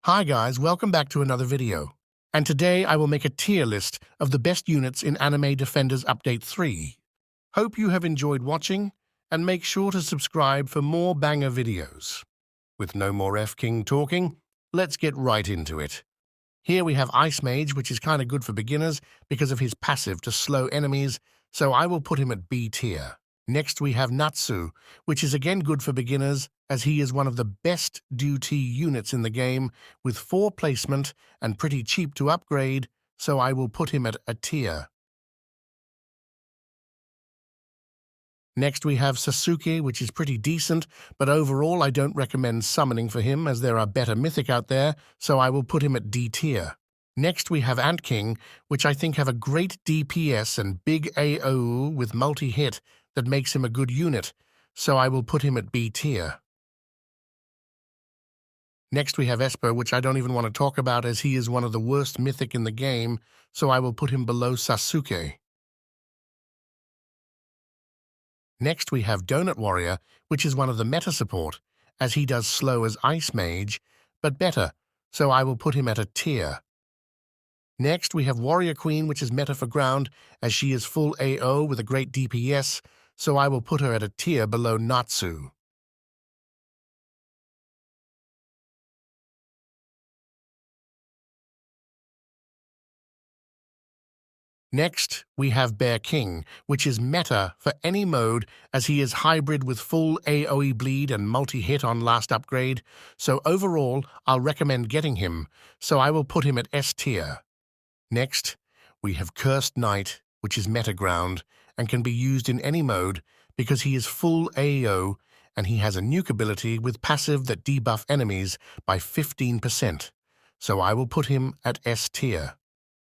Hi guys, welcome back to another video. And today I will make a tier list of the best units in Anime Defenders Update 3. Hope you have enjoyed watching, and make sure to subscribe for more banger videos. With no more F-King talking, let's get right into it. Here we have Ice Mage, which is kinda good for beginners because of his passive to slow enemies, so I will put him at B tier. Next we have Natsu, which is again good for beginners as he is one of the best duty units in the game with 4 placement and pretty cheap to upgrade, so I will put him at a tier. Next we have Sasuke, which is pretty decent, but overall I don't recommend summoning for him as there are better mythic out there, so I will put him at D tier. Next we have Ant King, which I think have a great DPS and big AO with multi-hit that makes him a good unit, so I will put him at B tier. Next we have Esper, which I don't even want to talk about as he is one of the worst mythic in the game, so I will put him below Sasuke. Next we have Donut Warrior, which is one of the meta support, as he does slow as Ice Mage, but better, so I will put him at a tier. Next we have Warrior Queen, which is meta for ground, as she is full AO with a great DPS, so I will put her at a tier below Natsu. Next, we have Bear King, which is meta for any mode as he is hybrid with full AoE bleed and multi-hit on last upgrade, so overall I'll recommend getting him, so I will put him at S tier. Next, we have Cursed Knight, which is meta ground and can be used in any mode because he is full AO and he has a nuke ability with passive that debuff enemies by 15%, so I will put him at S tier.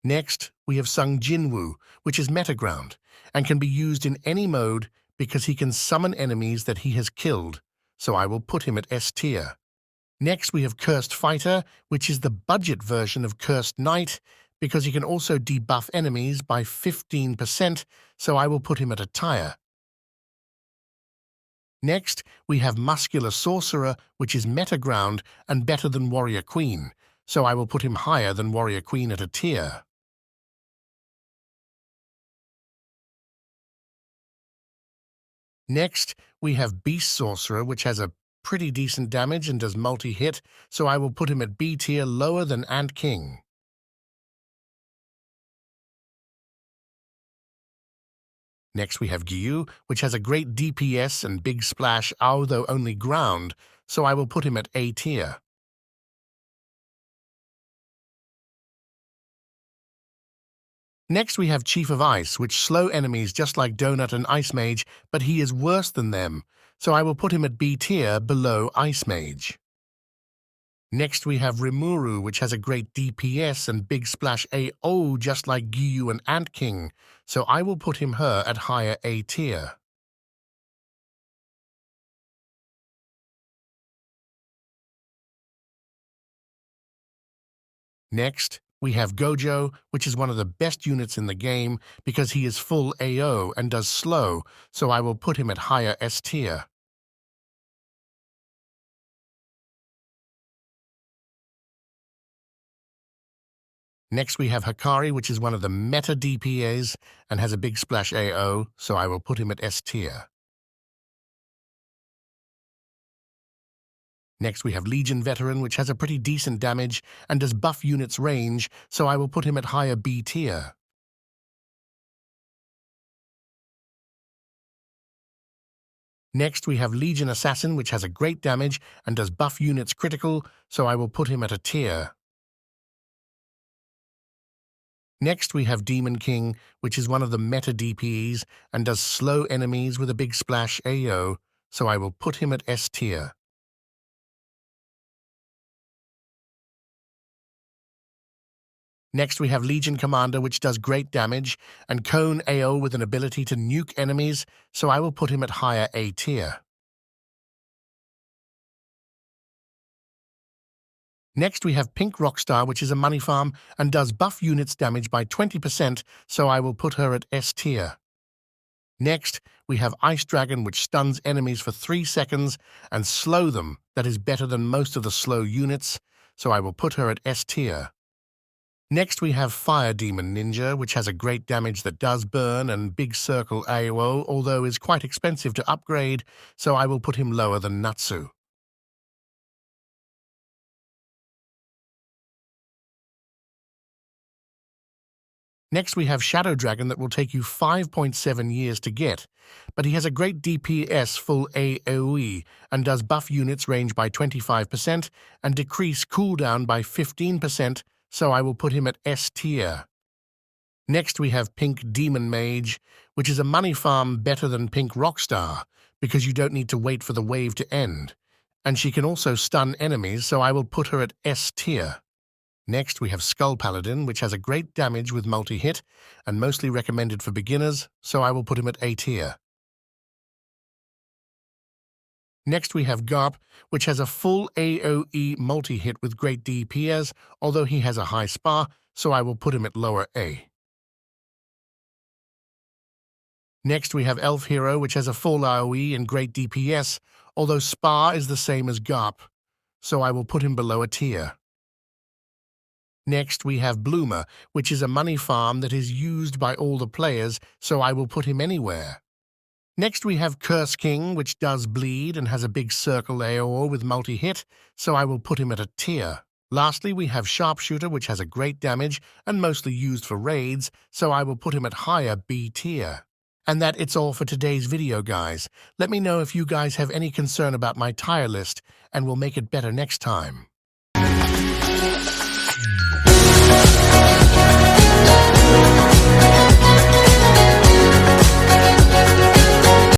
Next, we have Sung Jinwoo, which is meta ground and can be used in any mode because he can summon enemies that he has killed, so I will put him at S tier. Next, we have Cursed Fighter, which is the budget version of Cursed Knight because he can also debuff enemies by 15%, so I will put him at a tier. Next, we have Muscular Sorcerer, which is meta ground and better than Warrior Queen, so I will put him higher than Warrior Queen at a tier. Next, we have Beast Sorcerer, which has a pretty decent damage and does multi-hit, so I will put him at B tier, lower than Ant King. Next we have Gyu, which has a great DPS and big splash, although only ground, so I will put him at A tier. Next we have Chief of Ice, which slow enemies just like Donut and Ice Mage, but he is worse than them, so I will put him at B tier below Ice Mage. Next we have Rimuru, which has a great DPS and big splash AO just like Gyu and Ant King, so I will put her at higher A tier. Next, we have Gojo, which is one of the best units in the game because he is full AO and does slow, so I will put him at higher S tier. Next we have Hikari, which is one of the meta DPAs and has a big splash AO, so I will put him at S tier. Next we have Legion Veteran, which has a pretty decent damage and does buff units range, so I will put him at higher B tier. Next we have Legion Assassin, which has a great damage and does buff units critical, so I will put him at a tier. Next we have Demon King, which is one of the meta DPs and does slow enemies with a big splash AO, so I will put him at S tier. Next we have Legion Commander, which does great damage, and Cone AO with an ability to nuke enemies, so I will put him at higher A tier. Next we have Pink Rockstar, which is a money farm and does buff units damage by 20%, so I will put her at S tier. Next, we have Ice Dragon, which stuns enemies for 3 seconds and slow them, that is better than most of the slow units, so I will put her at S tier. Next we have Fire Demon Ninja, which has a great damage that does burn and big circle AoE, although is quite expensive to upgrade, so I will put him lower than Natsu. Next we have Shadow Dragon that will take you 5.7 years to get, but he has a great DPS full AoE and does buff units range by 25% and decrease cooldown by 15%, so I will put him at S tier. Next we have Pink Demon Mage, which is a money farm better than Pink Rockstar, because you don't need to wait for the wave to end. And she can also stun enemies, so I will put her at S tier. Next we have Skull Paladin, which has a great damage with multi-hit, and mostly recommended for beginners, so I will put him at A tier. Next we have Garp, which has a full AoE multi-hit with great DPS, although he has a high SPA, so I will put him at lower A. Next we have Elf Hero, which has a full AoE and great DPS, although SPA is the same as Garp, so I will put him below a tier. Next we have Bloomer, which is a money farm that is used by all the players, so I will put him anywhere. Next we have Curse King, which does bleed and has a big circle AoE with multi-hit, so I will put him at a tier. Lastly we have Sharpshooter, which has a great damage and mostly used for raids, so I will put him at higher B tier. And it's all for today's video, guys. Let me know if you guys have any concern about my tier list, and we'll make it better next time.